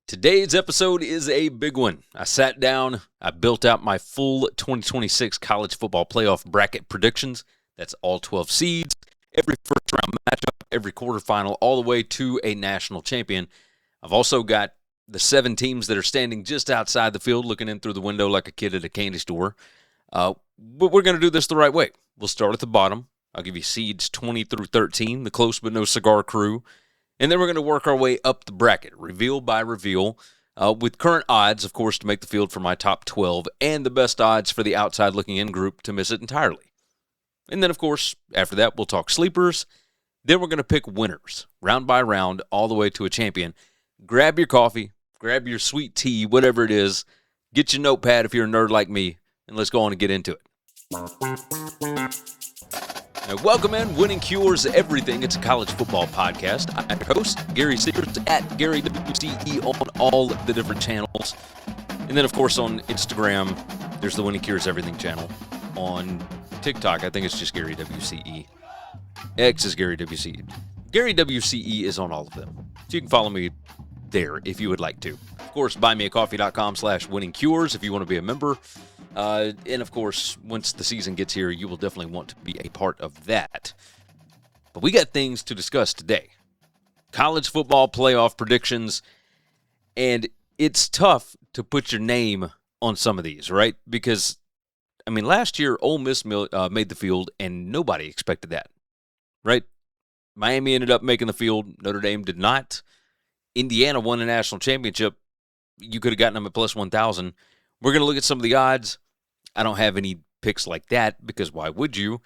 Today's episode is a big one. I sat down, I built out my full 2026 college football playoff bracket predictions. That's all 12 seeds, every first round matchup, every quarterfinal, all the way to a national champion. I've also got the 7 teams that are standing just outside the field looking in through the window like a kid at a candy store. But we're going to do this the right way. We'll start at the bottom. I'll give you seeds 20 through 13, the close but no cigar crew. And then we're going to work our way up the bracket, reveal by reveal, with current odds, of course, to make the field for my top 12, and the best odds for the outside looking in group to miss it entirely. And then, of course, after that, we'll talk sleepers. Then we're going to pick winners, round by round, all the way to a champion. Grab your coffee, grab your sweet tea, whatever it is. Get your notepad if you're a nerd like me, and let's go on and get into it. Now, welcome in. Winning Cures Everything. It's a college football podcast. I'm your host, Gary Sears, at Gary WCE on all the different channels. And then, of course, on Instagram, there's the Winning Cures Everything channel. On TikTok, I think it's just Gary WCE. X is Gary WCE. Gary WCE is on all of them. So you can follow me there if you would like to. Of course, buymeacoffee.com/winningcures if you want to be a member. And, of course, once the season gets here, you will definitely want to be a part of that. But we got things to discuss today. College football playoff predictions. And it's tough to put your name on some of these, right? Because, I mean, last year, Ole Miss made the field, and nobody expected that, right? Miami ended up making the field. Notre Dame did not. Indiana won a national championship. You could have gotten them at plus 1,000. We're going to look at some of the odds. I don't have any picks like that because why would you?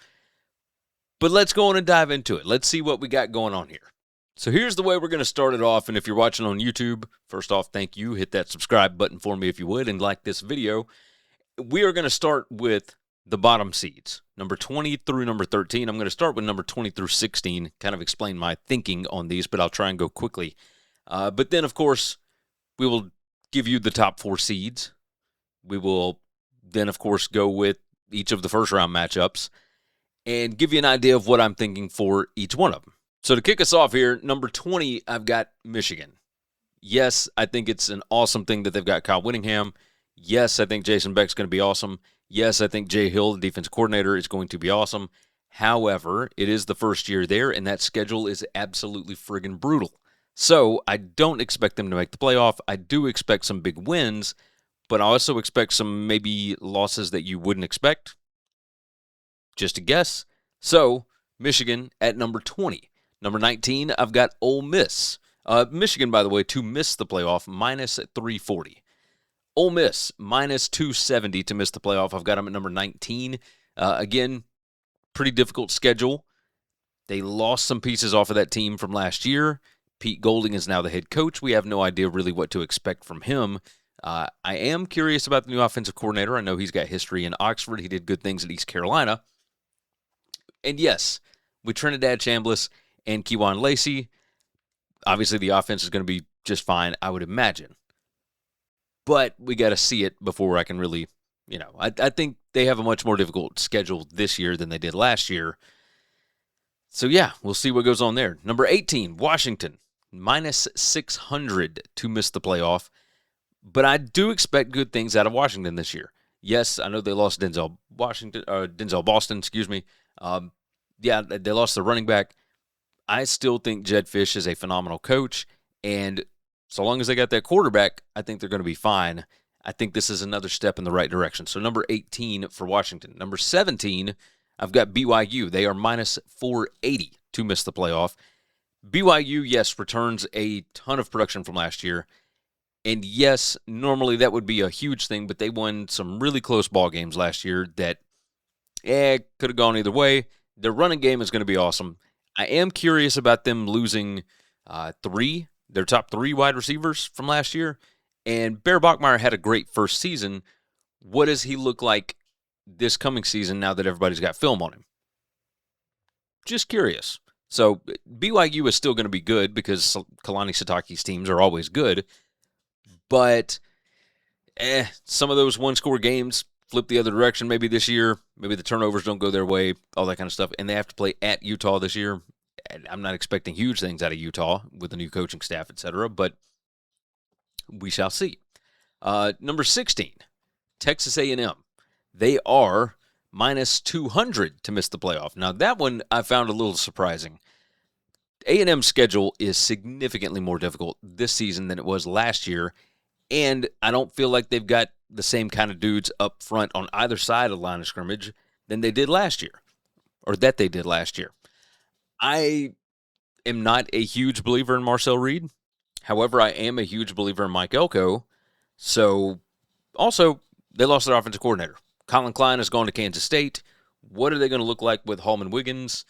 But let's go on and dive into it. Let's see what we got going on here. So here's the way we're going to start it off. And if you're watching on YouTube, first off, thank you. Hit that subscribe button for me if you would and like this video. We are going to start with the bottom seeds, number 20 through number 13. I'm going to start with number 20 through 16, kind of explain my thinking on these, but I'll try and go quickly. But then, of course, we will give you the top 4 seeds. We will then, of course, go with each of the first-round matchups and give you an idea of what I'm thinking for each one of them. So to kick us off here, number 20, I've got Michigan. Yes, I think it's an awesome thing that they've got Kyle Whittingham. Yes, I think Jason Beck's going to be awesome. Yes, I think Jay Hill, the defense coordinator, is going to be awesome. However, it is the first year there, and that schedule is absolutely friggin' brutal. So I don't expect them to make the playoff. I do expect some big wins, but I also expect some maybe losses that you wouldn't expect. Just a guess. So, Michigan at number 20. Number 19, I've got Ole Miss. Michigan, by the way, to miss the playoff, minus 340. Ole Miss, minus 270 to miss the playoff. I've got them at number 19. Again, pretty difficult schedule. They lost some pieces off of that team from last year. Pete Golding is now the head coach. We have no idea really what to expect from him. I am curious about the new offensive coordinator. I know he's got history in Oxford. He did good things at East Carolina. And yes, with Trinidad Chambliss and Kejuan Lacey, obviously the offense is going to be just fine, I would imagine. But we got to see it before I can really, I think they have a much more difficult schedule this year than they did last year. So yeah, we'll see what goes on there. Number 18, Washington, minus 600 to miss the playoff. But I do expect good things out of Washington this year. Yes, I know they lost Denzel Boston, Yeah, they lost the running back. I still think Jed Fish is a phenomenal coach, and so long as they got that quarterback, I think they're going to be fine. I think this is another step in the right direction. So number 18 for Washington. Number 17, I've got BYU. They are minus 480 to miss the playoff. BYU, yes, returns a ton of production from last year. And yes, normally that would be a huge thing, but they won some really close ball games last year that could have gone either way. Their running game is going to be awesome. I am curious about them losing their top 3 wide receivers from last year. And Bear Bachmeier had a great first season. What does he look like this coming season now that everybody's got film on him? Just curious. So BYU is still going to be good because Kalani Sitake's teams are always good. But some of those one-score games flip the other direction maybe this year. Maybe the turnovers don't go their way, all that kind of stuff. And they have to play at Utah this year. And I'm not expecting huge things out of Utah with the new coaching staff, etc. But We shall see. Number 16, Texas A&M. They are minus 200 to miss the playoff. Now, that one I found a little surprising. A&M's schedule is significantly more difficult this season than it was last year, and I don't feel like they've got the same kind of dudes up front on either side of the line of scrimmage than they did last year, or that they did last year. I am not a huge believer in Marcel Reed. However, I am a huge believer in Mike Elko. So, also, they lost their offensive coordinator. Colin Klein has gone to Kansas State. What are they going to look like with Hallman Wiggins?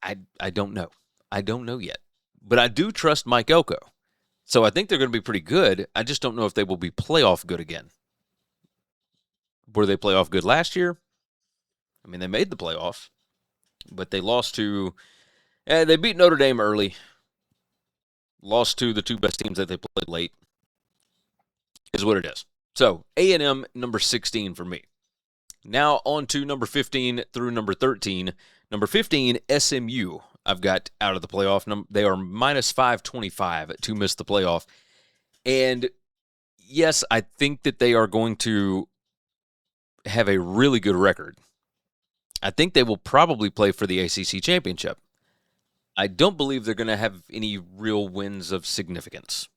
I don't know. I don't know yet. But I do trust Mike Elko. So I think they're going to be pretty good. I just don't know if they will be playoff good again. Were they playoff good last year? I mean, they made the playoff, but they lost to they beat Notre Dame early, lost to the two best teams that they played late, is what it is. So, A&M, number 16 for me. Now on to number 15 through number 13. Number 15, SMU, I've got out of the playoff. They are minus 525 to miss the playoff. And yes, I think that they are going to have a really good record. I think they will probably play for the ACC championship. I don't believe they're going to have any real wins of significance.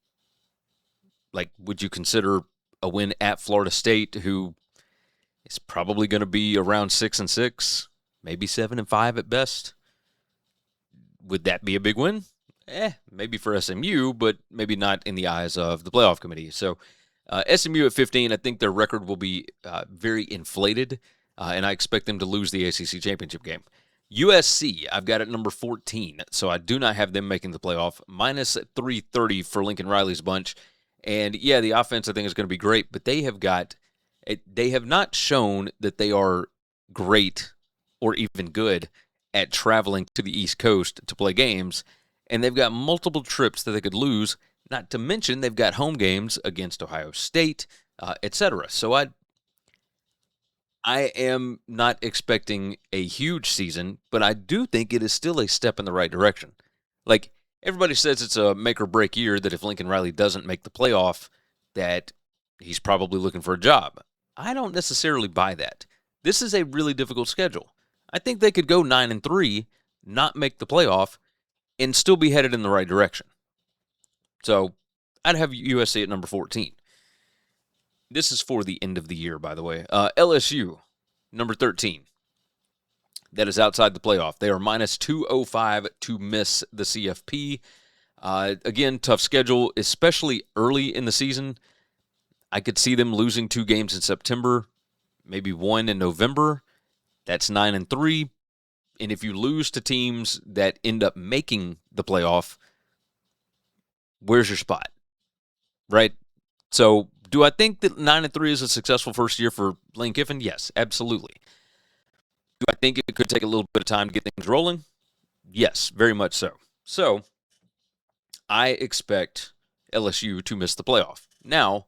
Like, would you consider a win at Florida State, who is probably going to be around 6-6, maybe 7-5 at best? Would that be a big win? Maybe for SMU, but maybe not in the eyes of the playoff committee. So SMU at 15, I think their record will be very inflated, and I expect them to lose the ACC championship game. USC, I've got at number 14, so I do not have them making the playoff. Minus 330 for Lincoln Riley's bunch. And, yeah, the offense I think is going to be great, but they have not shown that they are great or even good at traveling to the East Coast to play games, and they've got multiple trips that they could lose, not to mention they've got home games against Ohio State, etc. So I am not expecting a huge season, but I do think it is still a step in the right direction. Like, everybody says it's a make-or-break year, that if Lincoln Riley doesn't make the playoff, that he's probably looking for a job. I don't necessarily buy that. This is a really difficult schedule. I think they could go 9-3, not make the playoff, and still be headed in the right direction. So I'd have USC at number 14. This is for the end of the year, by the way. LSU, number 13. That is outside the playoff. They are minus 205 to miss the CFP. Again, tough schedule, especially early in the season. I could see them losing 2 games in September, maybe 1 in November. That's 9-3. And if you lose to teams that end up making the playoff, where's your spot? Right? So, do I think that 9-3 is a successful first year for Lane Kiffin? Yes, absolutely. Do I think it could take a little bit of time to get things rolling? Yes, very much so. So, I expect LSU to miss the playoff. Now,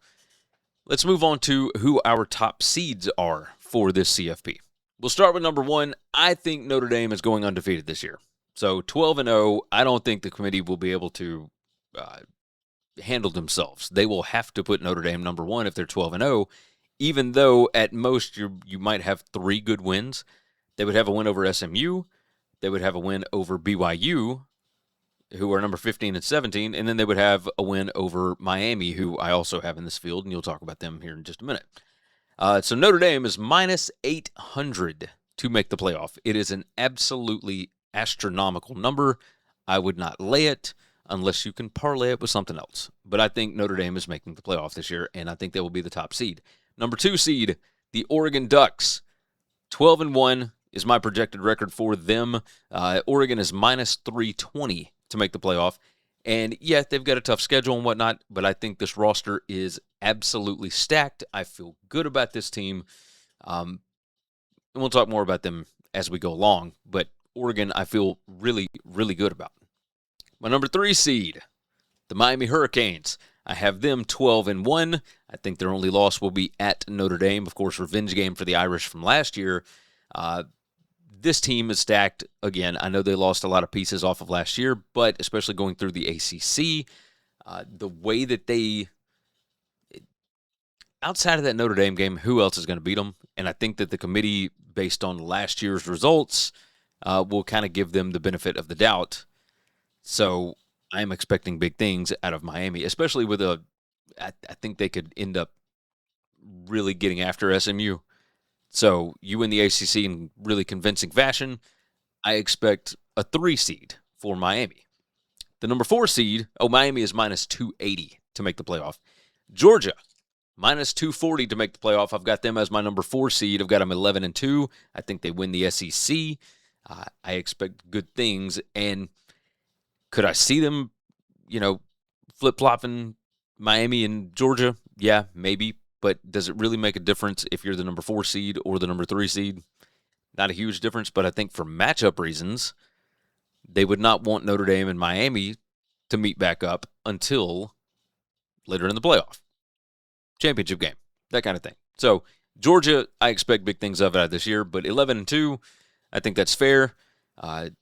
let's move on to who our top seeds are for this CFP. We'll start with number 1. I think Notre Dame is going undefeated this year. So 12-0, I don't think the committee will be able to handle themselves. They will have to put Notre Dame number 1 if they're 12-0, even though at most you might have 3 good wins. They would have a win over SMU. They would have a win over BYU, who are number 15 and 17, and then they would have a win over Miami, who I also have in this field, and you'll talk about them here in just a minute. So Notre Dame is minus 800 to make the playoff. It is an absolutely astronomical number. I would not lay it unless you can parlay it with something else. But I think Notre Dame is making the playoff this year, and I think they will be the top seed. Number 2 seed, the Oregon Ducks. 12-1 is my projected record for them. Oregon is minus 320 to make the playoff. And, yeah, they've got a tough schedule and whatnot, but I think this roster is absolutely stacked. I feel good about this team. And we'll talk more about them as we go along. But Oregon, I feel really, really good about. My number 3 seed, the Miami Hurricanes. I have them 12-1. I think their only loss will be at Notre Dame. Of course, revenge game for the Irish from last year. This team is stacked. Again, I know they lost a lot of pieces off of last year, but especially going through the ACC, The way that they, outside of that Notre Dame game, who else is going to beat them? And I think that the committee, based on last year's results, will kind of give them the benefit of the doubt. So I'm expecting big things out of Miami, especially with I think they could end up really getting after SMU. So you win the ACC in really convincing fashion. I expect a 3 seed for Miami. The number 4 seed, Miami is minus 280 to make the playoff. Georgia, minus 240 to make the playoff. I've got them as my number 4 seed. I've got them 11-2. I think they win the SEC. I expect good things. And could I see them, flip flopping Miami and Georgia? Yeah, maybe. But does it really make a difference if you're the number 4 seed or the number 3 seed? Not a huge difference, but I think for matchup reasons, they would not want Notre Dame and Miami to meet back up until later in the playoff, championship game, that kind of thing. So Georgia, I expect big things of it this year, but 11-2, I think that's fair.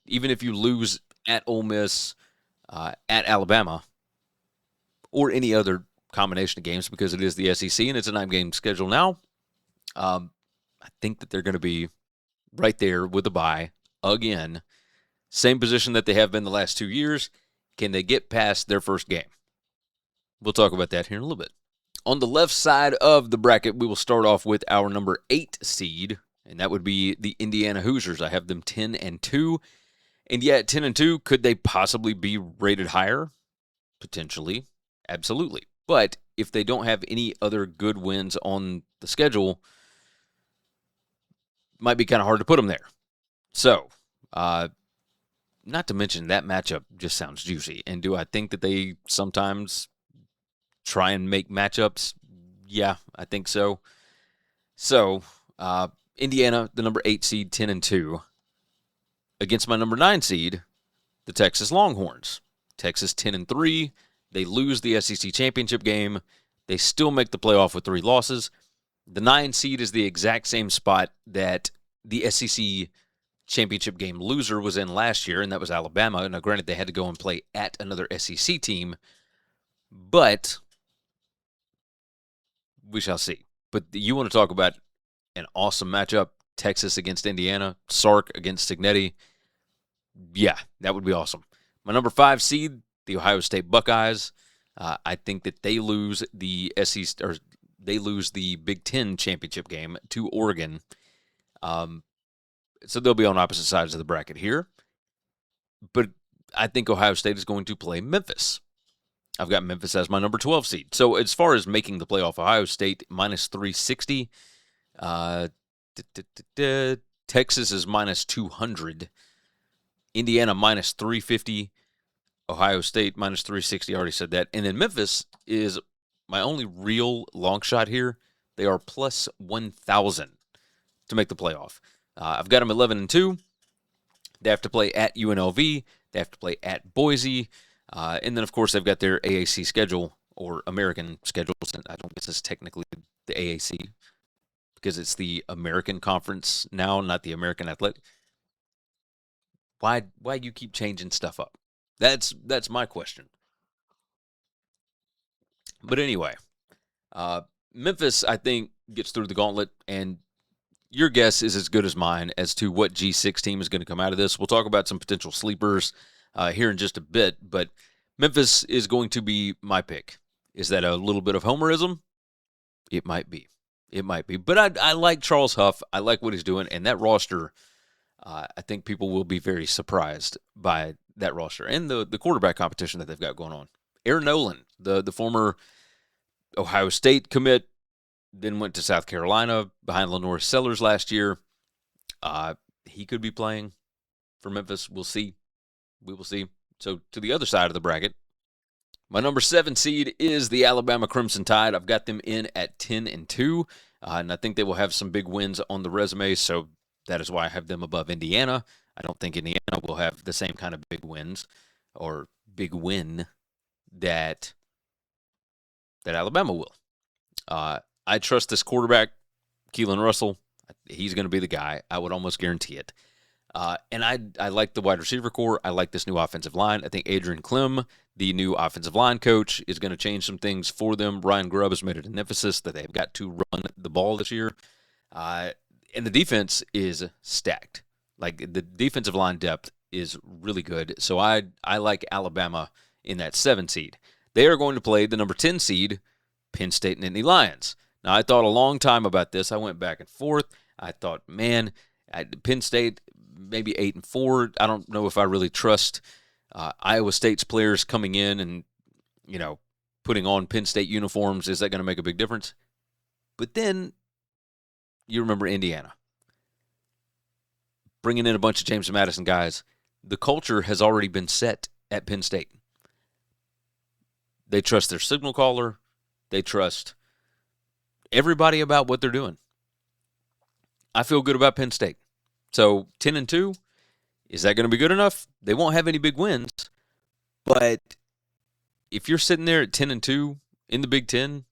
Even if you lose at Ole Miss, at Alabama, or any other combination of games, because it is the SEC and it's a 9-game schedule now, I think that they're going to be right there with the bye again. Same position that they have been the last 2 years. Can they get past their first game? We'll talk about that here in a little bit. On the left side of the bracket, we will start off with our number 8 seed, and that would be the Indiana Hoosiers. I have them 10-2. And yeah, at 10-2, could they possibly be rated higher? Potentially. Absolutely. But if they don't have any other good wins on the schedule, might be kind of hard to put them there. So, not to mention that matchup just sounds juicy. And do I think that they sometimes try and make matchups? Yeah, I think so. So, Indiana, the number 8 seed, 10-2, against my number 9 seed, the Texas Longhorns. Texas 10-3. They lose the SEC championship game. They still make the playoff with 3 losses. The 9 seed is the exact same spot that the SEC championship game loser was in last year, and that was Alabama. Now, granted, they had to go and play at another SEC team, but we shall see. But you want to talk about an awesome matchup, Texas against Indiana, Sark against Signetti. Yeah, that would be awesome. My number 5 seed, the Ohio State Buckeyes. I think that they lose the SEC, or they lose the Big Ten championship game to Oregon. So they'll be on opposite sides of the bracket here. But I think Ohio State is going to play Memphis. I've got Memphis as my number 12 seed. So as far as making the playoff, Ohio State minus 360. Texas is minus 200. Indiana minus 350. Ohio State minus 360. I already said that. And then Memphis is my only real long shot here. They are plus 1,000 to make the playoff. I've got them 11-2. They have to play at UNLV. They have to play at Boise. And then, of course, they've got their AAC schedule, or American schedules. And I don't guess it's technically the AAC because it's the American Conference now, not the American Athletic. Why you keep changing stuff up? That's my question. But anyway, Memphis, I think, gets through the gauntlet, and your guess is as good as mine as to what G6 team is going to come out of this. We'll talk about some potential sleepers here in just a bit, but Memphis is going to be my pick. Is that a little bit of homerism? It might be. It might be. But I like Charles Huff. I like what he's doing, and that roster, I think people will be very surprised by that roster and the quarterback competition that they've got going on. Aaron Nolan, the former Ohio State commit, then went to South Carolina behind Lenore Sellers last year. He could be playing for Memphis. We'll see. We will see. So to the other side of the bracket, my number 7 seed is the Alabama Crimson Tide. I've got them in at 10-2, and I think they will have some big wins on the resume, so that is why I have them above Indiana. I don't think Indiana will have the same kind of big wins or big win that Alabama will. I trust this quarterback, Keelan Russell. He's going to be the guy. I would almost guarantee it. And I like the wide receiver core. I like this new offensive line. I think Adrian Clem, the new offensive line coach, is going to change some things for them. Ryan Grubb has made it an emphasis that they've got to run the ball this year. And the defense is stacked. Like, the defensive line depth is really good. So I like Alabama in that 7 seed. They are going to play the number 10 seed, Penn State Nittany Lions. Now, I thought a long time about this. I went back and forth. I thought, man, Penn State, maybe 8-4. I don't know if I really trust Iowa State's players coming in and, putting on Penn State uniforms. Is that going to make a big difference? But then you remember Indiana. Bringing in a bunch of James Madison guys. The culture has already been set at Penn State. They trust their signal caller. They trust everybody about what they're doing. I feel good about Penn State. So 10-2, is that going to be good enough? They won't have any big wins. But if you're sitting there at 10-2 in the Big Ten,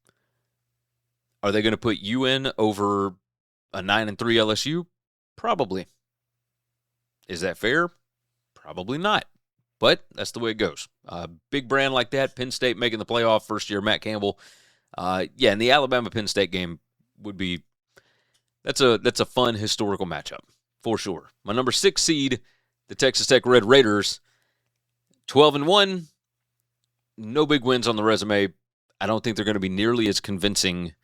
are they going to put you in over a 9-3 LSU? Probably. Is that fair? Probably not. But that's the way it goes. Big brand like that, Penn State making the playoff, first year Matt Campbell. And the Alabama-Penn State game would be that's a fun historical matchup for sure. My number 6 seed, the Texas Tech Red Raiders, 12-1. No big wins on the resume. I don't think they're going to be nearly as convincing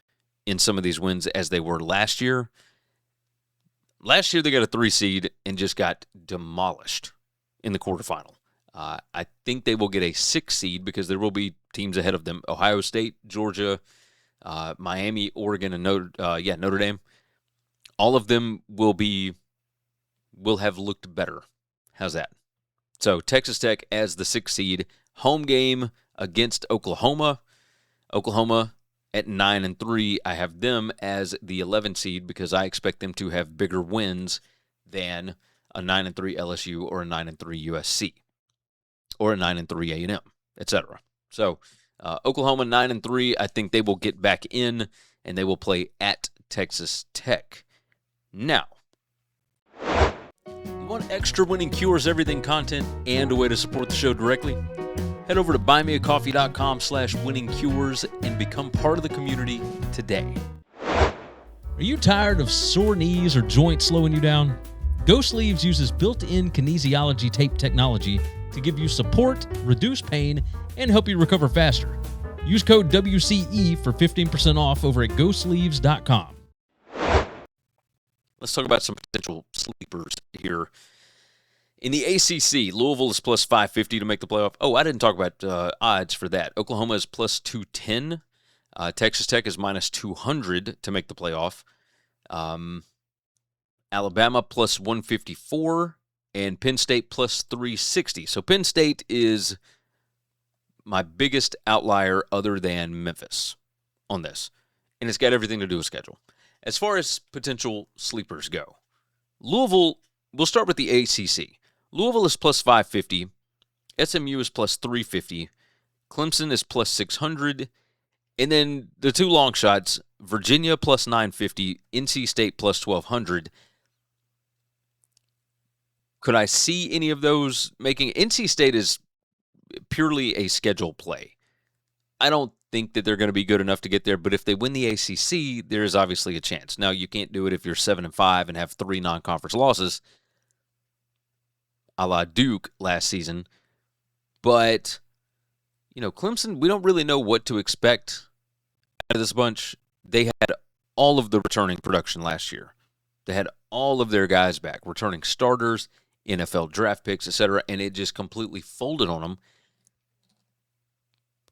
in some of these wins as they were last year. Last year they got a 3 seed and just got demolished in the quarterfinal. I think they will get a 6 seed because there will be teams ahead of them. Ohio State, Georgia, Miami, Oregon, and Notre Dame. All of them will have looked better. How's that? So Texas Tech as the 6th seed. Home game against Oklahoma. Oklahoma at 9-3. I have them as the 11th seed because I expect them to have bigger wins than a 9-3 LSU or a 9-3 USC or a 9-3 A&M, etc. So Oklahoma 9-3. I think they will get back in and they will play at Texas Tech. Now, you want extra Winning Cures Everything content and a way to support the show directly? Head over to buymeacoffee.com/winningcures and become part of the community today. Are you tired of sore knees or joints slowing you down? Go Sleeves uses built-in kinesiology tape technology to give you support, reduce pain, and help you recover faster. Use code WCE for 15% off over at GoSleeves.com. Let's talk about some potential sleepers here. In the ACC, Louisville is plus 550 to make the playoff. Oh, I didn't talk about odds for that. Oklahoma is plus 210. Texas Tech is minus 200 to make the playoff. Alabama plus 154. And Penn State plus 360. So Penn State is my biggest outlier other than Memphis on this. And it's got everything to do with schedule. As far as potential sleepers go, Louisville, we'll start with the ACC. Louisville is plus 550. SMU is plus 350. Clemson is plus 600. And then the two long shots, Virginia plus 950, NC State plus 1200. Could I see any of those making? NC State is purely a schedule play. I don't think that they're going to be good enough to get there, but if they win the ACC, there is obviously a chance. Now, you can't do it if you're 7-5 and have 3 non-conference losses, a la Duke last season. But, Clemson, we don't really know what to expect out of this bunch. They had all of the returning production last year. They had all of their guys back, returning starters, NFL draft picks, etc., and it just completely folded on them.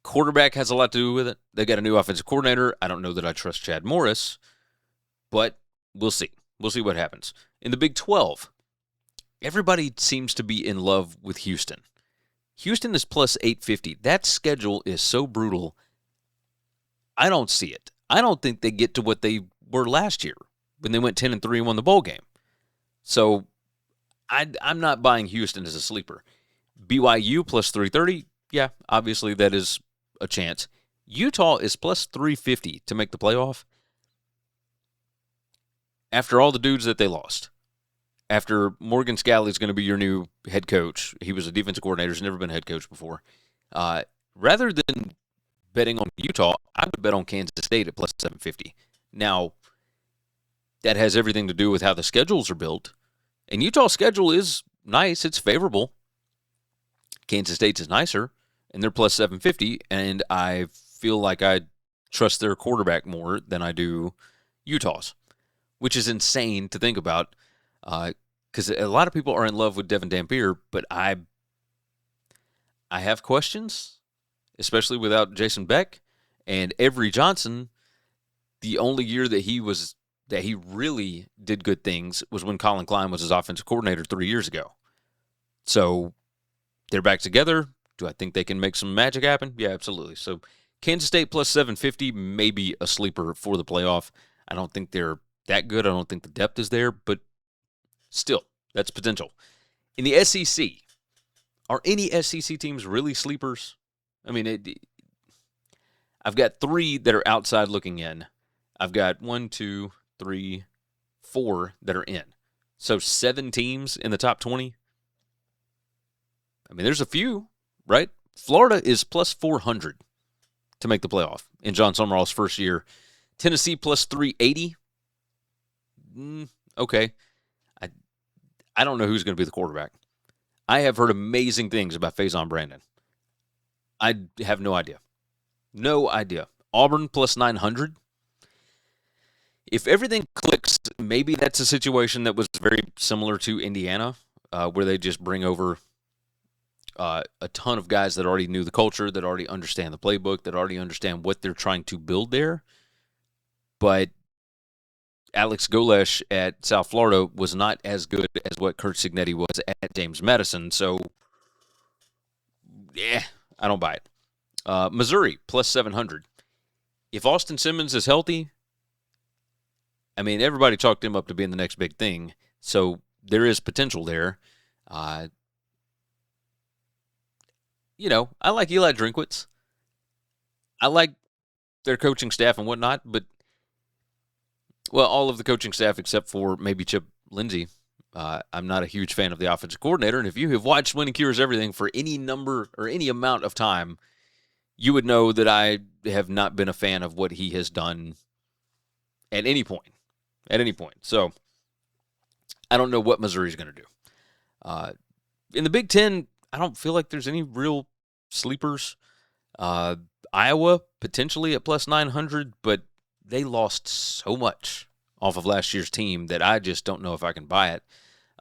Quarterback has a lot to do with it. They got a new offensive coordinator. I don't know that I trust Chad Morris, but we'll see. We'll see what happens. In the Big 12, everybody seems to be in love with Houston. Houston is plus 850. That schedule is so brutal. I don't see it. I don't think they get to what they were last year when they went 10-3 and won the bowl game. So I'm not buying Houston as a sleeper. BYU plus 330. Yeah, obviously that is a chance. Utah is plus 350 to make the playoff after all the dudes that they lost. after Morgan Scalley's going to be your new head coach, he was a defensive coordinator, he's never been a head coach before. Rather than betting on Utah, I would bet on Kansas State at plus 750. Now, that has everything to do with how the schedules are built. And Utah's schedule is nice. It's favorable. Kansas State's is nicer, and they're plus 750, and I feel like I trust their quarterback more than I do Utah's, which is insane to think about because a lot of people are in love with Devin Dampier, but I have questions, especially without Jason Beck and Avery Johnson. The only year that he really did good things was when Colin Klein was his offensive coordinator 3 years ago. So they're back together. Do I think they can make some magic happen? Yeah, absolutely. So Kansas State plus 750 may be a sleeper for the playoff. I don't think they're that good. I don't think the depth is there, but still, that's potential. In the SEC, are any SEC teams really sleepers? I mean, I've got 3 that are outside looking in. I've got 1, 2, 3, 4 that are in. So 7 teams in the top 20. I mean, there's a few, right? Florida is plus 400 to make the playoff in John Summerall's first year. Tennessee plus 380. Okay. I don't know who's going to be the quarterback. I have heard amazing things about Faison Brandon. I have no idea. No idea. Auburn plus 900. If everything clicks, maybe that's a situation that was very similar to Indiana, where they just bring over a ton of guys that already knew the culture, that already understand the playbook, that already understand what they're trying to build there. But Alex Golesh at South Florida was not as good as what Kurt Cignetti was at James Madison. So, I don't buy it. Missouri, plus 700. If Austin Simmons is healthy, I mean, everybody chalked him up to being the next big thing. So, there is potential there. I like Eli Drinkwitz. I like their coaching staff and whatnot, but, well, all of the coaching staff except for maybe Chip Lindsey. I'm not a huge fan of the offensive coordinator, and if you have watched Winning Cures Everything for any number or any amount of time, you would know that I have not been a fan of what he has done at any point. At any point. So, I don't know what Missouri's going to do. In the Big Ten, I don't feel like there's any real sleepers. Iowa, potentially at plus 900, but they lost so much off of last year's team that I just don't know if I can buy it.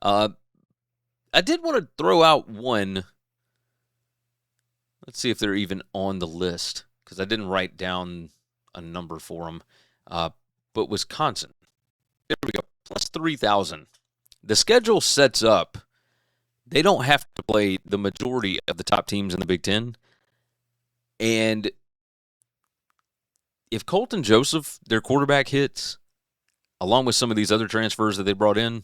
I did want to throw out one. Let's see if they're even on the list, because I didn't write down a number for them. But Wisconsin, there we go, plus 3,000. The schedule sets up, they don't have to play the majority of the top teams in the Big Ten. And if Colton Joseph, their quarterback, hits, along with some of these other transfers that they brought in,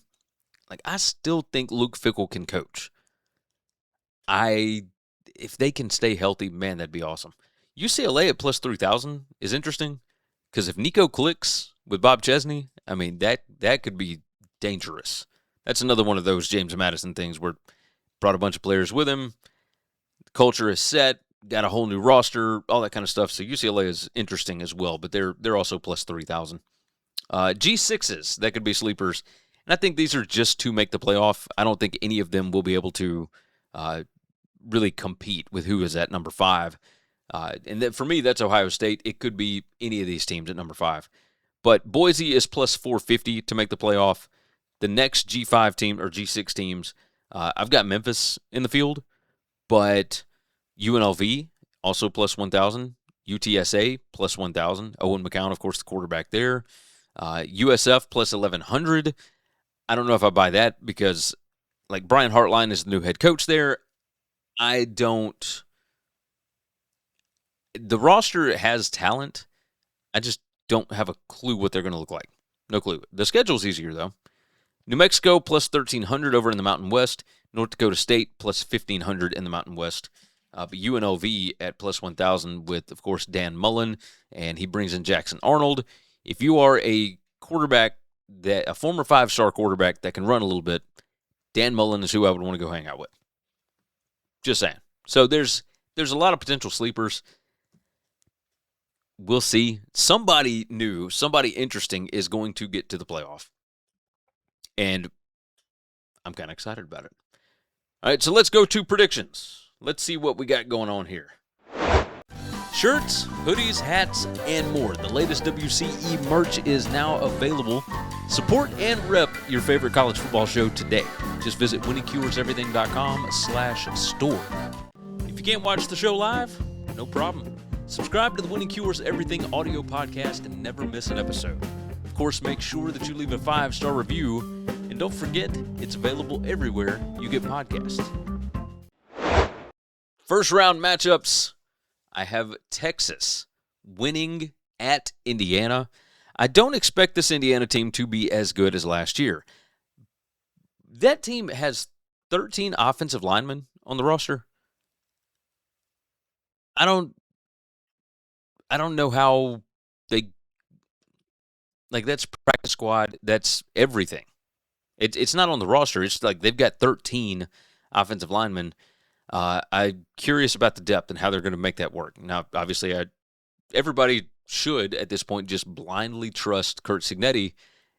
I still think Luke Fickell can coach. If they can stay healthy, man, that'd be awesome. UCLA at plus 3,000 is interesting, because if Nico clicks with Bob Chesney, I mean, that could be dangerous. That's another one of those James Madison things where brought a bunch of players with him, the culture is set, got a whole new roster, all that kind of stuff. So UCLA is interesting as well, but they're also plus 3,000. G6s, that could be sleepers. And I think these are just to make the playoff. I don't think any of them will be able to really compete with who is at number 5. And for me, that's Ohio State. It could be any of these teams at number 5. But Boise is plus 450 to make the playoff. The next G5 team or G6 teams, I've got Memphis in the field, but UNLV also plus 1,000. UTSA plus 1,000. Owen McCown, of course, the quarterback there. USF plus 1,100. I don't know if I buy that because, Brian Hartline is the new head coach there. The roster has talent. I just don't have a clue what they're going to look like. No clue. The schedule's easier, though. New Mexico plus 1,300 over in the Mountain West. North Dakota State plus 1,500 in the Mountain West. But UNLV at plus 1,000 with, of course, Dan Mullen, and he brings in Jackson Arnold. If you are a quarterback that a former 5-star quarterback that can run a little bit, Dan Mullen is who I would want to go hang out with. Just saying. So there's a lot of potential sleepers. We'll see. Somebody new, somebody interesting is going to get to the playoff. And I'm kind of excited about it. All right, so let's go to predictions. Let's see what we got going on here. Shirts, hoodies, hats, and more. The latest WCE merch is now available. Support and rep your favorite college football show today. Just visit winningcureseverything.com/store. If you can't watch the show live, no problem. Subscribe to the Winning Cures Everything audio podcast and never miss an episode. Of course, make sure that you leave a 5-star review. And don't forget, it's available everywhere you get podcasts. First round matchups. I have Texas winning at Indiana. I don't expect this Indiana team to be as good as last year. That team has 13 offensive linemen on the roster. I don't know how they, like, that's practice squad, that's everything. It's not on the roster. It's like they've got 13 offensive linemen. I'm curious about the depth and how they're going to make that work. Now, obviously, everybody should, at this point, just blindly trust Kurt Cignetti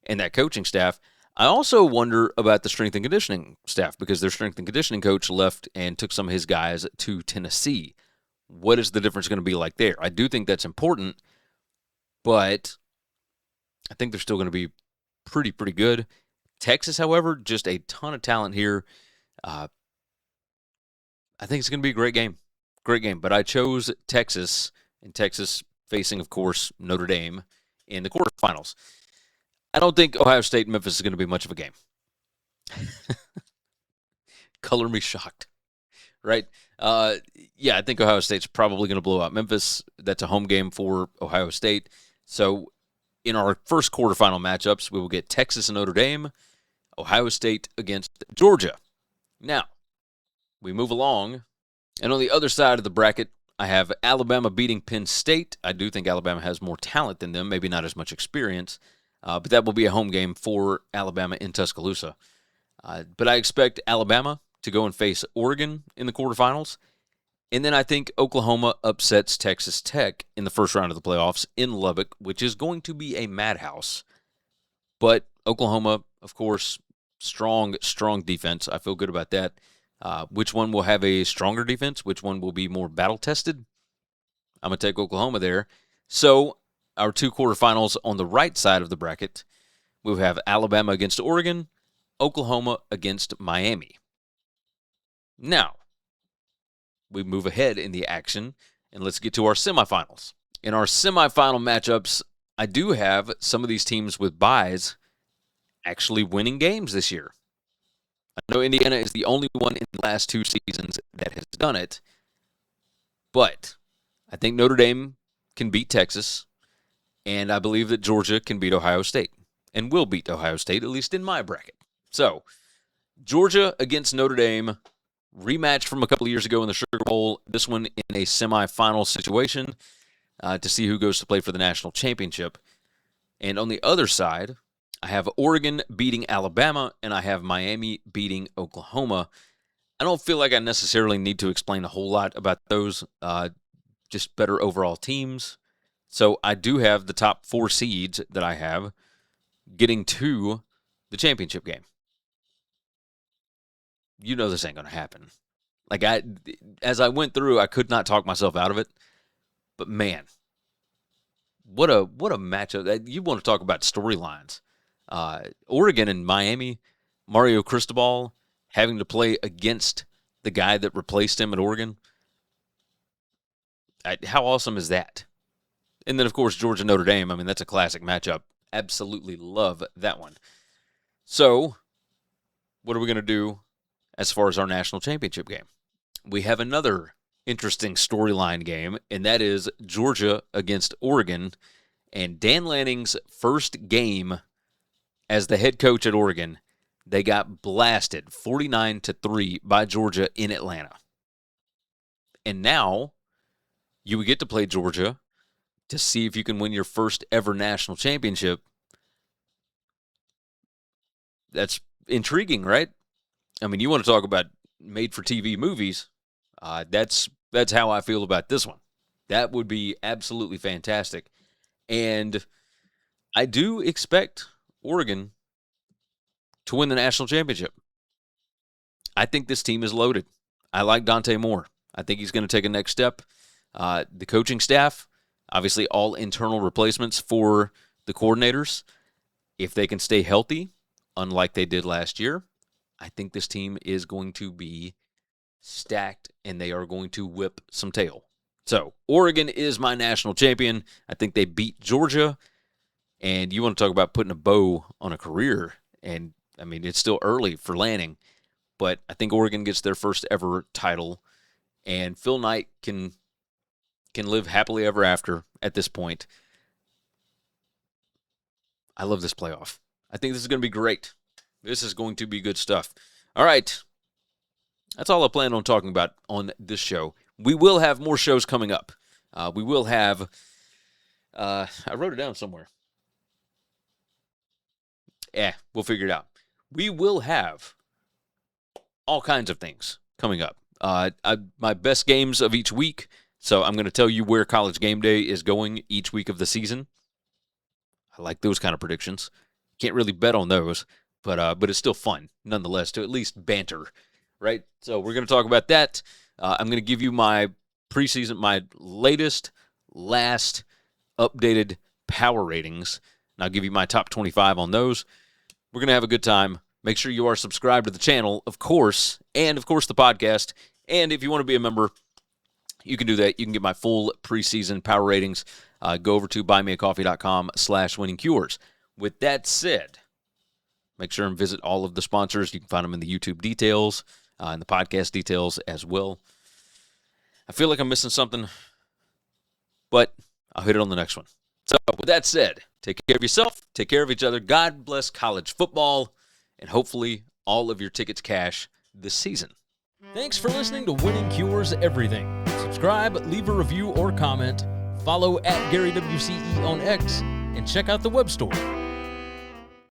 and that coaching staff. I also wonder about the strength and conditioning staff because their strength and conditioning coach left and took some of his guys to Tennessee. What is the difference going to be like there? I do think that's important, but I think they're still going to be pretty good. Texas, however, just a ton of talent here. I think it's going to be a great game. Great game. But I chose Texas, and Texas facing, of course, Notre Dame in the quarterfinals. I don't think Ohio State and Memphis is going to be much of a game. Color me shocked. Right? Yeah, I think Ohio State's probably going to blow out Memphis. That's a home game for Ohio State. So in our first quarterfinal matchups, we will get Texas and Notre Dame, Ohio State against Georgia. Now, we move along, and on the other side of the bracket, I have Alabama beating Penn State. I do think Alabama has more talent than them, maybe not as much experience, but that will be a home game for Alabama in Tuscaloosa. But I expect Alabama to go and face Oregon in the quarterfinals, and then I think Oklahoma upsets Texas Tech in the first round of the playoffs in Lubbock, which is going to be a madhouse. But Oklahoma, of course, strong defense. I feel good about that. Which one will have a stronger defense? Which one will be more battle-tested? I'm going to take Oklahoma there. So our two quarterfinals on the right side of the bracket, we'll have Alabama against Oregon, Oklahoma against Miami. Now, we move ahead in the action, and let's get to our semifinals. In our semifinal matchups, I do have some of these teams with byes actually winning games this year. I know Indiana is the only one in the last two seasons that has done it, but I think Notre Dame can beat Texas, and I believe that Georgia can beat Ohio State, and will beat Ohio State, at least in my bracket. So, Georgia against Notre Dame, rematch from a couple of years ago in the Sugar Bowl, this one in a semifinal situation to see who goes to play for the national championship. And on the other side, I have Oregon beating Alabama, and I have Miami beating Oklahoma. I don't feel like I necessarily need to explain a whole lot about those, just better overall teams. So I do have the top 4 seeds that I have getting to the championship game. You know this ain't going to happen. As I went through, I could not talk myself out of it. But man, what a matchup. You want to talk about storylines. Oregon and Miami, Mario Cristobal having to play against the guy that replaced him at Oregon. How awesome is that? And then, of course, Georgia Notre Dame. I mean, that's a classic matchup. Absolutely love that one. So, what are we going to do as far as our national championship game? We have another interesting storyline game, and that is Georgia against Oregon. And Dan Lanning's first game as the head coach at Oregon, they got blasted 49-3 by Georgia in Atlanta. And now you would get to play Georgia to see if you can win your first ever national championship That's intriguing, right? I mean, you want to talk about made-for-TV movies, that's how I feel about this one. That would be absolutely fantastic. And I do expect Oregon to win the national championship. I think this team is loaded. I like Dante Moore. I think he's going to take a next step. The coaching staff, obviously all internal replacements for the coordinators. If they can stay healthy, unlike they did last year, I think this team is going to be stacked, and they are going to whip some tail. So, Oregon is my national champion. I think they beat Georgia, and you want to talk about putting a bow on a career, and, I mean, it's still early for Lanning, but I think Oregon gets their first ever title, and Phil Knight can live happily ever after at this point. I love this playoff. I think this is going to be great. This is going to be good stuff. All right. That's all I plan on talking about on this show. We will have more shows coming up. We will have, I wrote it down somewhere. We'll figure it out. We will have all kinds of things coming up. My best games of each week. So I'm going to tell you where College Game Day is going each week of the season. I like those kind of predictions. Can't really bet on those, but it's still fun nonetheless to at least banter, right? So we're going to talk about that. I'm going to give you my preseason, my last updated power ratings, and I'll give you my top 25 on those. We're going to have a good time. Make sure you are subscribed to the channel, of course, and of course the podcast. And if you want to be a member, you can do that. You can get my full preseason power ratings. Go over to buymeacoffee.com/winningcures. With that said, make sure and visit all of the sponsors. You can find them in the YouTube details and the podcast details as well. I feel like I'm missing something, but I'll hit it on the next one. So with that said, take care of yourself, take care of each other. God bless college football, and hopefully all of your tickets cash this season. Thanks for listening to Winning Cures Everything. Subscribe, leave a review or comment, follow @GaryWCE on X, and check out the web store,